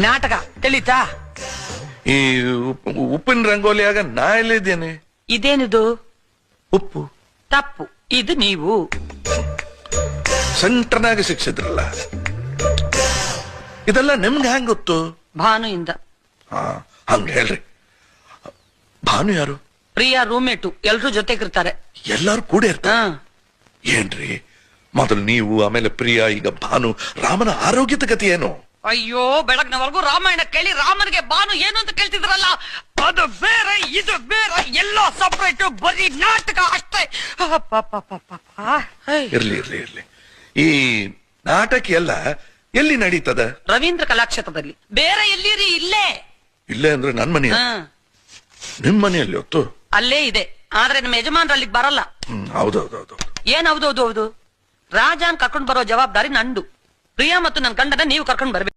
ನಾಟಕ ತಿಳಿತಾ? ಈ ಉಪ್ಪಿನ ರಂಗೋಲಿಯಾಗ ನಾ ಎಲ್ಲಿದ್ದೇನೆ? ಇದೇನಿದು? ಉಪ್ಪು. ತಪ್ಪು, ಇದು ನೀವು. ಸೆಂಟರ್ನಾಗ ಶಿಕ್ಷಿದ್ರಲ್ಲ, ಇದೆಲ್ಲ ನಿಮ್ಗೆ ಹೆಂಗ್ ಗೊತ್ತು? ಭಾನುಯಿಂದ. ಹಾ, ಹಂಗ ಹೇಳ್ರಿ. ಭಾನು ಯಾರು? ಪ್ರಿಯಾ ರೂಮ್ಮೇಟು, ಎಲ್ರೂ ಜೊತೆಗಿರ್ತಾರೆ. ಎಲ್ಲಾರು ಕೂಡ ಇರ್ತಾರೆ. ಏನ್ರಿ, ಮೊದಲು ನೀವು, ಆಮೇಲೆ ಪ್ರಿಯಾ, ಈಗ ಭಾನು. ರಾಮನ ಆರೋಗ್ಯದ ಗತಿ ಏನು? ಅಯ್ಯೋ, ಬೆಳಗ್ನವರೆಗೂ ರಾಮಾಯಣ ಕೇಳಿ ರಾಮನಿಗೆ ಭಾನು ಏನು ಅಂತ ಕೇಳ್ತಿದ್ರಲ್ಲ, ಅದು ಬೇರೆ ಇದು ಬೇರೆ, ಎಲ್ಲ ಸಪರೇಟ್, ಬರೀ ನಾಟಕ ಅಷ್ಟೇ. ಇರ್ಲಿ ಇರ್ಲಿ ಇರ್ಲಿ. ಈ ನಾಟಕ ಎಲ್ಲ ಎಲ್ಲಿ ನಡೀತದ? ರವೀಂದ್ರ ಕಲಾಕ್ಷೇತ್ರದಲ್ಲಿ. ಬೇರೆ ಎಲ್ಲಿರಿ? ಇಲ್ಲೇ. ಇಲ್ಲೇ ಅಂದ್ರೆ ನನ್ ಮನೆ. ನಿಮ್ ಮನೆಯಲ್ಲಿ ಹೊತ್ತು ಅಲ್ಲೇ ಇದೆ, ಆದ್ರೆ ನಮ್ಮ ಯಜಮಾನ್ರು ಅಲ್ಲಿಗೆ ಬರಲ್ಲ. ಹೌದೌದೌದು. ಏನ್ ಹೌದು? ರಾಜಾನ್ ಕರ್ಕೊಂಡ್ ಬರೋ ಜವಾಬ್ದಾರಿ ನಂದು. ಪ್ರಿಯಾ ಮತ್ತು ನನ್ ಗಂಡನ ನೀವು ಕರ್ಕೊಂಡ್ ಬರ್ಬೇಕು.